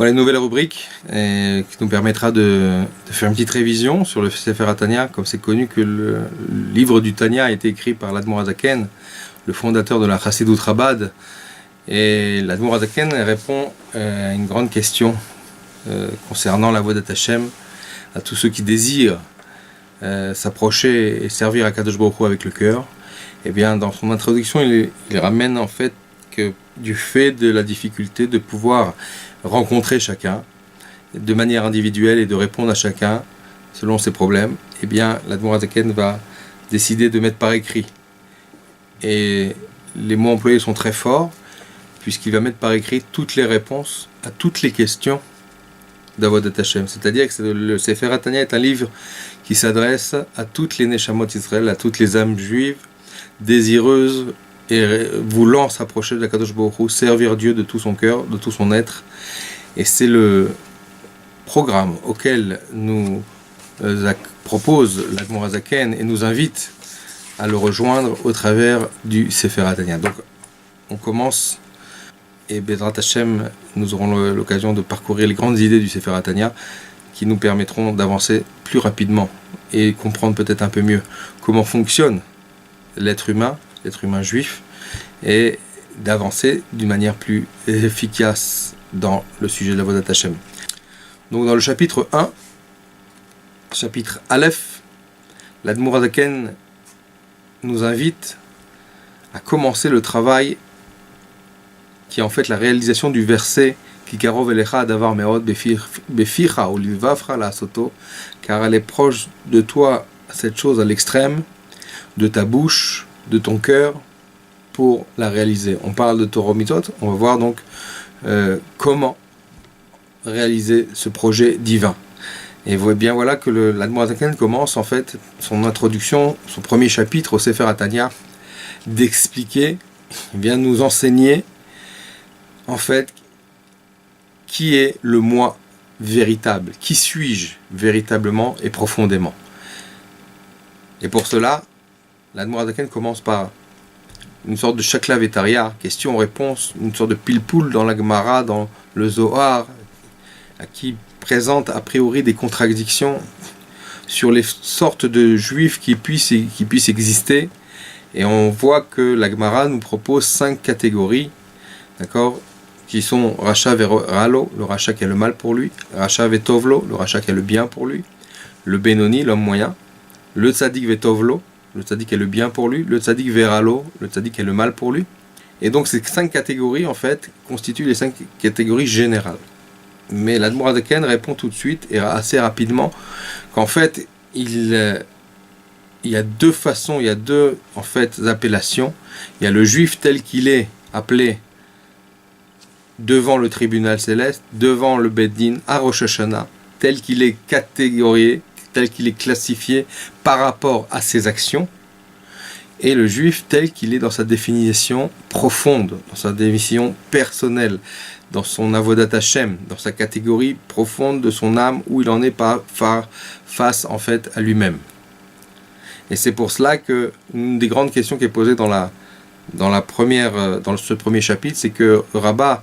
Voilà une nouvelle rubrique qui nous permettra de faire une petite révision sur le Sefer HaTanya. Comme c'est connu que le livre du Tanya a été écrit par l'Admor HaZaken, le fondateur de la Chassidut Chabad. Et l'Admor HaZaken répond à une grande question concernant la Avodat Hashem, à tous ceux qui désirent s'approcher et servir à Kadosh Baruch Hu avec le cœur. Et bien dans son introduction, il ramène en fait que du fait de la difficulté de pouvoir rencontrer chacun de manière individuelle et de répondre à chacun selon ses problèmes, eh bien l'Admor HaZaken va décider de mettre par écrit. Et les mots employés sont très forts, puisqu'il va mettre par écrit toutes les réponses à toutes les questions d'Avodat Hashem. C'est-à-dire que le Sefer HaTanya est un livre qui s'adresse à toutes les Neshamot Israël, à toutes les âmes juives désireuses et voulant s'approcher de la Kadosh Baruch Hu, servir Dieu de tout son cœur, de tout son être. Et c'est le programme auquel nous propose l'Admor HaZaken et nous invite à le rejoindre au travers du Sefer HaTanya. Donc on commence, et Bezrat Hashem, nous aurons l'occasion de parcourir les grandes idées du Sefer HaTanya qui nous permettront d'avancer plus rapidement et comprendre peut-être un peu mieux comment fonctionne l'être humain juif, et d'avancer d'une manière plus efficace dans le sujet de la Avodat Hashem. Donc dans le chapitre 1, chapitre Aleph, l'Admor HaZaken nous invite à commencer le travail qui est en fait la réalisation du verset Kikarov elecha adavar meod beficha ulivavcha la'asoto, car elle est proche de toi cette chose à l'extrême, de ta bouche, de ton cœur, pour la réaliser. On parle de Torah Mitzvot, on va voir donc comment réaliser ce projet divin. Et vous voyez bien voilà que l'Admor HaZaken commence en fait son introduction, son premier chapitre au Sefer HaTanya, d'expliquer, il vient nous enseigner en fait qui est le moi véritable, qui suis-je véritablement et profondément. Et pour cela, l'Admor HaZaken commence par une sorte de Shakla Vetaria, question-réponse, une sorte de pile-poule dans la Gemara, dans le Zohar, qui présente a priori des contradictions sur les sortes de juifs qui puissent exister. Et on voit que la Gemara nous propose 5 catégories, d'accord, qui sont Racha Veralo, le Racha qui a le mal pour lui, Racha Vetovlo, le Racha qui a le bien pour lui, le Benoni, l'homme moyen, le Tzadik Vetovlo, le tzaddik est le bien pour lui, le tzaddik veralo, le tzaddik est le mal pour lui. Et donc ces 5 catégories en fait constituent les 5 catégories générales. Mais l'Admor HaZaken répond tout de suite et assez rapidement qu'en fait il y a 2 façons, il y a 2 en fait appellations. Il y a le juif tel qu'il est appelé devant le tribunal céleste, devant le Beit Din à Rosh Hashanah, tel qu'il est catégorié, tel qu'il est classifié par rapport à ses actions, et le juif tel qu'il est dans sa définition profonde, dans sa définition personnelle, dans son avodat Hashem, dans sa catégorie profonde de son âme, où il en est face en fait à lui-même. Et c'est pour cela que une des grandes questions qui est posée dans ce premier chapitre, c'est que Rabbah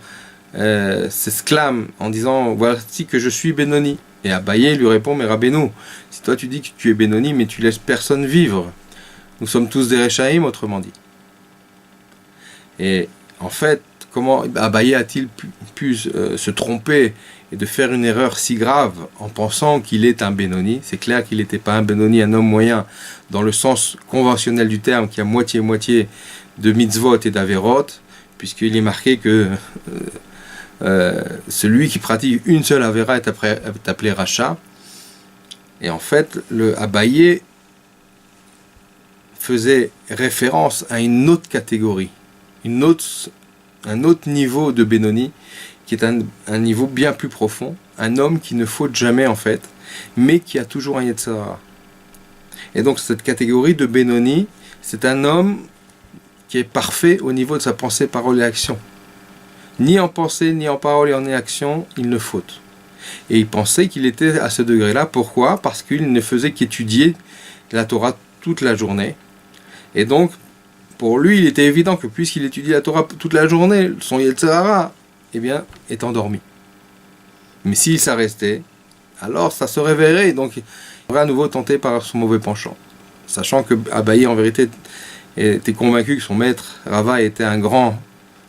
s'exclame en disant voici que je suis Benoni. Et Abaye lui répond, mais Rabbeinu, si toi tu dis que tu es Benoni, mais tu laisses personne vivre, nous sommes tous des Rechaïm, autrement dit. Et en fait, comment Abaye a-t-il pu se tromper et de faire une erreur si grave en pensant qu'il est un Benoni? C'est clair qu'il n'était pas un Benoni, un homme moyen, dans le sens conventionnel du terme, qui a moitié-moitié de mitzvot et d'averot, puisqu'il est marqué que celui qui pratique une seule avéra est appelé Racha. Et en fait, le Abaye faisait référence à une autre catégorie, un autre niveau de Benoni, qui est un niveau bien plus profond, un homme qui ne faute jamais en fait, mais qui a toujours un Yetzirah. Et donc cette catégorie de Benoni, c'est un homme qui est parfait au niveau de sa pensée, parole et action. Ni en pensée, ni en parole et en action, il ne faute. Et il pensait qu'il était à ce degré-là. Pourquoi? Parce qu'il ne faisait qu'étudier la Torah toute la journée. Et donc, pour lui, il était évident que puisqu'il étudie la Torah toute la journée, son Yetzirah, eh bien, est endormi. Mais s'il s'arrêtait, alors ça se réveillerait, donc il serait à nouveau tenté par son mauvais penchant. Sachant que Abaye, en vérité, était convaincu que son maître, Rava, était un grand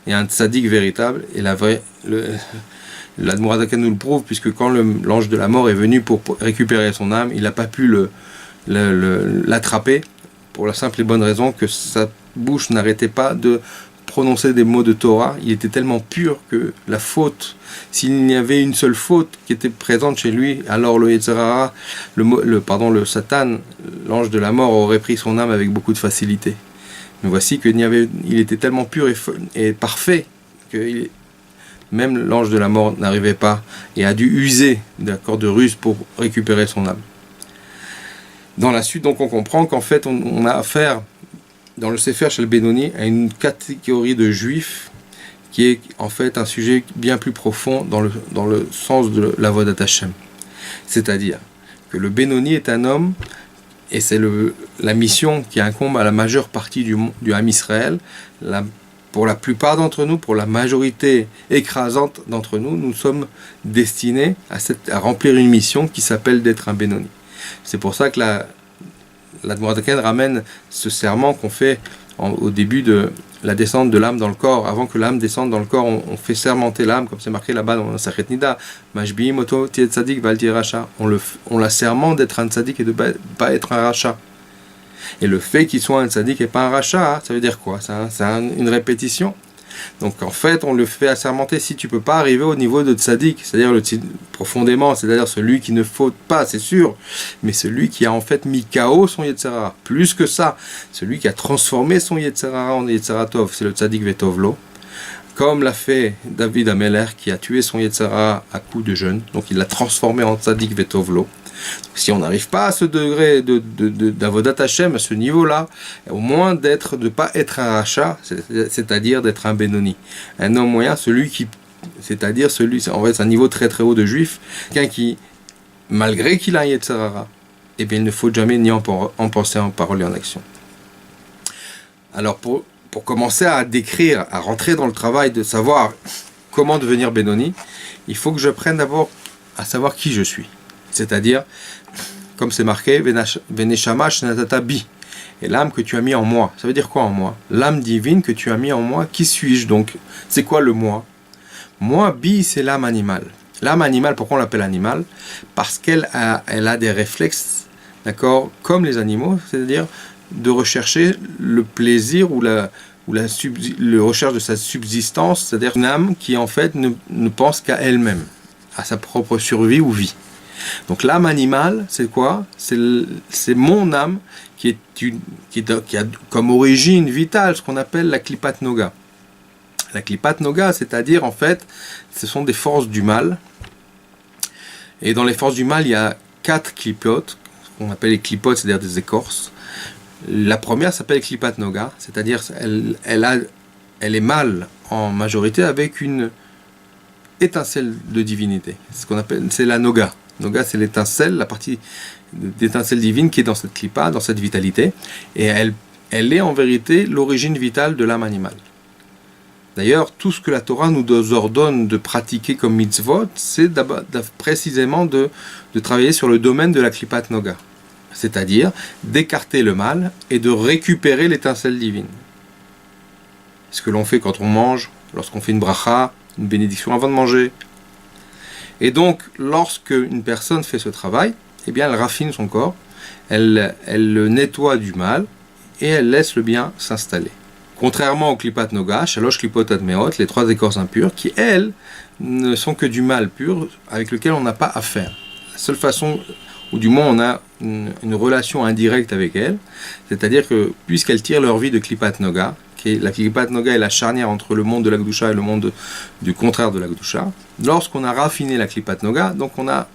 et un tzaddik véritable, et l'Admour HaZaken nous le prouve, puisque quand l'ange de la mort est venu pour récupérer son âme, il n'a pas pu l'attraper, pour la simple et bonne raison que sa bouche n'arrêtait pas de prononcer des mots de Torah. Il était tellement pur que la faute, s'il y avait une seule faute qui était présente chez lui, alors le Yetzer Hara, le Satan, l'ange de la mort, aurait pris son âme avec beaucoup de facilité. Mais voici qu'il était tellement pur et parfait que même l'ange de la mort n'arrivait pas et a dû user d'accord de ruse pour récupérer son âme. Dans la suite, donc, on comprend qu'en fait, on a affaire, dans le Sefer Shel Benoni, à une catégorie de juifs qui est en fait un sujet bien plus profond dans le sens de l'Avodat Hashem. C'est-à-dire que le Benoni est un homme, et c'est la mission qui incombe à la majeure partie du Ham Israël. Pour la plupart d'entre nous, pour la majorité écrasante d'entre nous, nous sommes destinés à remplir une mission qui s'appelle d'être un Benoni. C'est pour ça que l'Admour HaZaken ramène ce serment qu'on fait au début de la descente de l'âme dans le corps. Avant que l'âme descende dans le corps, on fait sermenter l'âme, comme c'est marqué là-bas dans Sachet Nida. Mashbiim oto tiet tzadik val tiet racha. On la serment d'être un tzadik et de pas être un racha. Et le fait qu'il soit un tzadik et pas un racha, ça veut dire quoi? C'est une répétition. Donc en fait, on le fait assermenter si tu peux pas arriver au niveau de tzadik, c'est-à-dire profondément, c'est-à-dire celui qui ne faute pas, c'est sûr, mais celui qui a en fait mis KO son Yetzer Hara. Plus que ça, celui qui a transformé son Yetzer Hara en Yetzer Hara Tov, c'est le tzadik vetovlo. Comme l'a fait David Ameler, qui a tué son Yetzer Hara à coup de jeûne, donc il l'a transformé en tzadik vetovlo. Si on n'arrive pas à ce degré d'Avodat Hashem, à ce niveau-là, au moins de ne pas être un rachat, c'est-à-dire d'être un Benoni. Un homme moyen, c'est-à-dire en fait, c'est un niveau très très haut de juif, quelqu'un qui, malgré qu'il a un Yetzer Hara, eh bien il ne faut jamais ni en penser, en parole et en action. Alors pour commencer à décrire, à rentrer dans le travail de savoir comment devenir Benoni, il faut que j'apprenne d'abord à savoir qui je suis. C'est-à-dire, comme c'est marqué, Veneshama Shnatata Bi, et l'âme que tu as mis en moi. Ça veut dire quoi en moi? L'âme divine que tu as mis en moi, qui suis-je donc? C'est quoi le moi? Moi, Bi, c'est l'âme animale. L'âme animale, pourquoi on l'appelle animale? Parce qu'elle a des réflexes, d'accord, comme les animaux, c'est-à-dire de rechercher le plaisir ou la recherche de sa subsistance, c'est-à-dire une âme qui en fait ne pense qu'à elle-même, à sa propre survie ou vie. Donc l'âme animale, c'est quoi? C'est mon âme qui a comme origine vitale ce qu'on appelle la Klipat Noga. La Klipat Noga, c'est-à-dire en fait, ce sont des forces du mal. Et dans les forces du mal, il y a 4 clipotes, qu'on appelle les clipotes, c'est-à-dire des écorces. La première s'appelle Klipat Noga, c'est-à-dire elle est mâle en majorité avec une étincelle de divinité. C'est la Noga. Noga, c'est l'étincelle, la partie d'étincelle divine qui est dans cette klipa, dans cette vitalité, et elle est en vérité l'origine vitale de l'âme animale. D'ailleurs, tout ce que la Torah nous ordonne de pratiquer comme mitzvot, c'est précisément de travailler sur le domaine de la klipat noga, c'est-à-dire d'écarter le mal et de récupérer l'étincelle divine. Ce que l'on fait quand on mange, lorsqu'on fait une bracha, une bénédiction avant de manger. Et donc, lorsque une personne fait ce travail, eh bien, elle raffine son corps, elle le nettoie du mal et elle laisse le bien s'installer. Contrairement au klipat noga, shalosh klipot admeot, les 3 écorces impures, qui elles ne sont que du mal pur avec lequel on n'a pas affaire. La seule façon, ou du moins on a une relation indirecte avec elles, c'est-à-dire que puisqu'elles tirent leur vie de klipat noga, la klipat noga est la charnière entre le monde de la Kedusha et le monde du contraire de la Kedusha. Lorsqu'on a raffiné la klipat noga, donc on a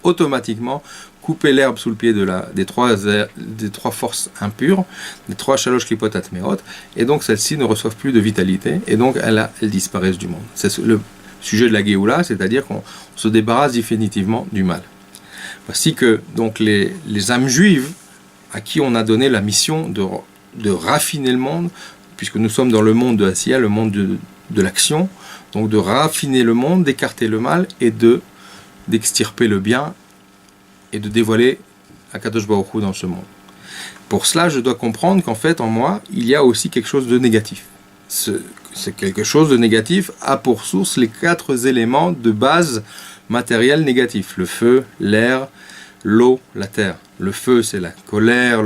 automatiquement coupé l'herbe sous le pied des trois forces impures, des 3 shalosh klipot atmeot, et donc celles-ci ne reçoivent plus de vitalité, et donc elles disparaissent du monde. C'est le sujet de la Géoula, c'est-à-dire qu'on se débarrasse définitivement du mal. Voici que donc les âmes juives, à qui on a donné la mission de raffiner le monde, puisque nous sommes dans le monde de Asiya, le monde de l'action, donc de raffiner le monde, d'écarter le mal et de d'extirper le bien et de dévoiler Akadosh Baruch Hu dans ce monde. Pour cela, je dois comprendre qu'en fait, en moi, il y a aussi quelque chose de négatif. C'est quelque chose de négatif a pour source les 4 éléments de base matériels négatifs. Le feu, l'air, l'eau, la terre. Le feu, c'est la colère,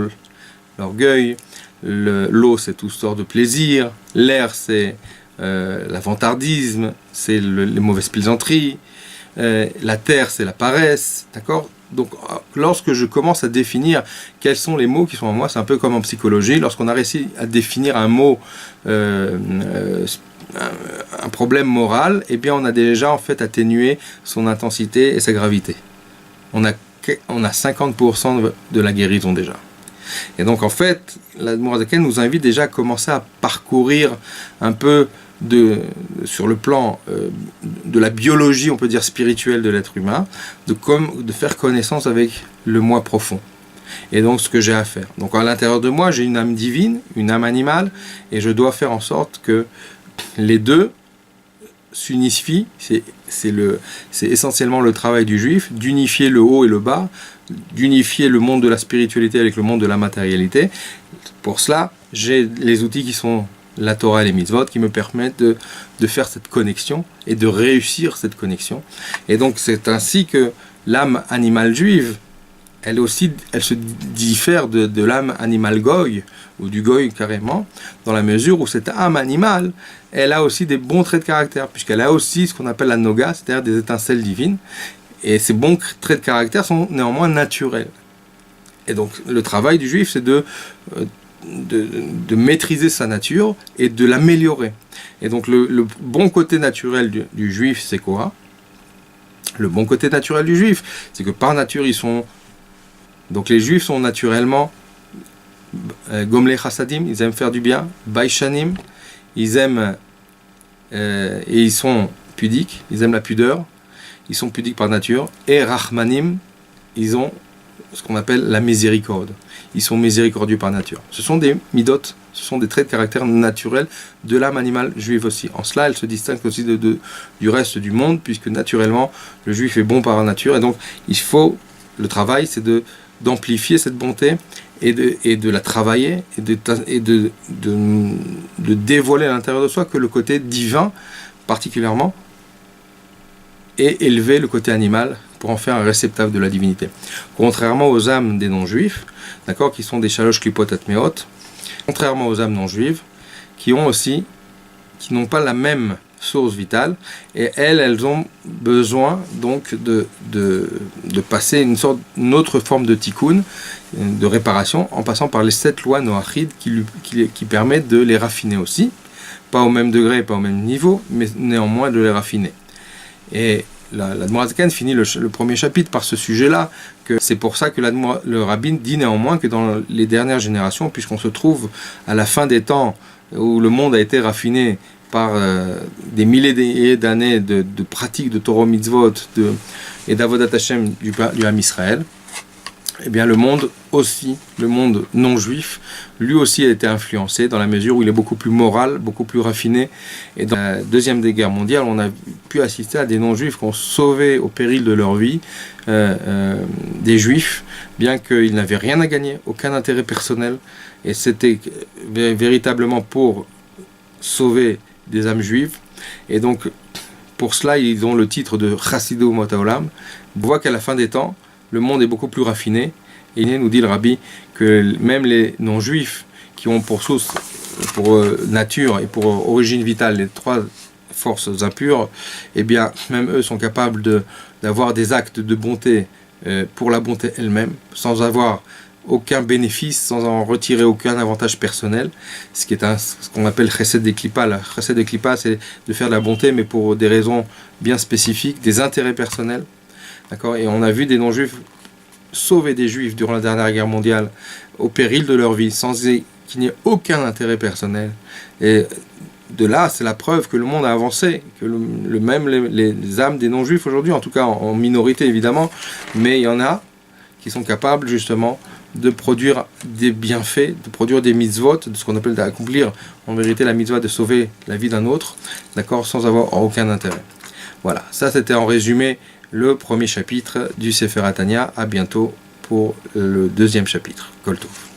l'orgueil. L'eau, c'est toutes sortes de plaisirs. L'air, c'est l'avantardisme, c'est les mauvaises plaisanteries. La terre, c'est la paresse. D'accord ? Donc, lorsque je commence à définir quels sont les mots qui sont en moi, c'est un peu comme en psychologie. Lorsqu'on a réussi à définir un mot, un problème moral, eh bien, on a déjà en fait atténué son intensité et sa gravité. On a 50% de la guérison déjà. Et donc, en fait, l'Admour HaZaken nous invite déjà à commencer à parcourir un peu sur le plan de la biologie, on peut dire spirituelle de l'être humain, de faire connaissance avec le moi profond. Et donc ce que j'ai à faire. Donc à l'intérieur de moi, j'ai une âme divine, une âme animale, et je dois faire en sorte que les deux s'unifient. C'est essentiellement le travail du juif, d'unifier le haut et le bas, d'unifier le monde de la spiritualité avec le monde de la matérialité. Pour cela, j'ai les outils qui sont la Torah et les mitzvot qui me permettent de faire cette connexion et de réussir cette connexion. Et donc c'est ainsi que l'âme animale juive, elle se diffère de l'âme animale goy, ou du goy carrément, dans la mesure où cette âme animale, elle a aussi des bons traits de caractère, puisqu'elle a aussi ce qu'on appelle la noga, c'est-à-dire des étincelles divines, et ces bons traits de caractère sont néanmoins naturels. Et donc le travail du juif, c'est de maîtriser sa nature et de l'améliorer. Et donc le bon côté naturel du juif, c'est quoi ? Le bon côté naturel du juif, c'est que par nature, donc les juifs sont naturellement Gomlei Chassadim, ils aiment faire du bien, Baishanim, ils aiment et ils sont pudiques, ils aiment la pudeur, ils sont pudiques par nature, et Rachmanim, ils ont ce qu'on appelle la miséricorde. Ils sont miséricordieux par nature. Ce sont des midot, ce sont des traits de caractère naturels de l'âme animale juive aussi. En cela, elle se distingue aussi du reste du monde, puisque naturellement, le juif est bon par nature. Et donc, le travail, c'est d'amplifier cette bonté et de la travailler et de dévoiler à l'intérieur de soi que le côté divin, particulièrement, et élever le côté animal pour en faire un réceptacle de la divinité. Contrairement aux âmes des non-juifs, d'accord, qui sont des shalosh klipot atmeot, contrairement aux âmes non-juives, qui n'ont pas la même source vitale, et elles ont besoin donc de passer une autre forme de tikkun, de réparation, en passant par les 7 lois noachid qui permettent de les raffiner aussi, pas au même degré, pas au même niveau, mais néanmoins de les raffiner. Et l'Admour HaZaken finit le premier chapitre par ce sujet-là, que c'est pour ça que le rabbin dit néanmoins que dans les dernières générations, puisqu'on se trouve à la fin des temps où le monde a été raffiné par des milliers d'années de pratiques de Torah mitzvot et d'Avodat Hashem du Ham Israël, eh bien le monde non juif, lui aussi a été influencé dans la mesure où il est beaucoup plus moral, beaucoup plus raffiné. Et dans la Deuxième Guerre mondiale, on a pu assister à des non-juifs qui ont sauvé au péril de leur vie des juifs, bien qu'ils n'avaient rien à gagner, aucun intérêt personnel. Et c'était véritablement pour sauver des âmes juives. Et donc, pour cela, ils ont le titre de Chassido Umot Haolam. On voit qu'à la fin des temps, le monde est beaucoup plus raffiné. Et il nous dit le rabbi que même les non-juifs qui ont pour source, pour nature et pour origine vitale les 3 forces impures, eh bien même eux sont capables d'avoir des actes de bonté pour la bonté elle-même, sans avoir aucun bénéfice, sans en retirer aucun avantage personnel, ce qu'on appelle chesed de klipa. La chesed de klipa, c'est de faire de la bonté, mais pour des raisons bien spécifiques, des intérêts personnels. D'accord ? Et on a vu des non-juifs sauver des juifs durant la dernière guerre mondiale au péril de leur vie, sans qu'il n'y ait aucun intérêt personnel. Et de là, c'est la preuve que le monde a avancé, que même les âmes des non-juifs aujourd'hui, en tout cas en minorité évidemment, mais il y en a qui sont capables justement de produire des bienfaits, de produire des mitzvot, de ce qu'on appelle d'accomplir en vérité la mitzvah de sauver la vie d'un autre, d'accord, sans avoir aucun intérêt. Voilà, ça c'était en résumé le premier chapitre du Sefer Tanya. À bientôt pour le deuxième chapitre. Kol Tov.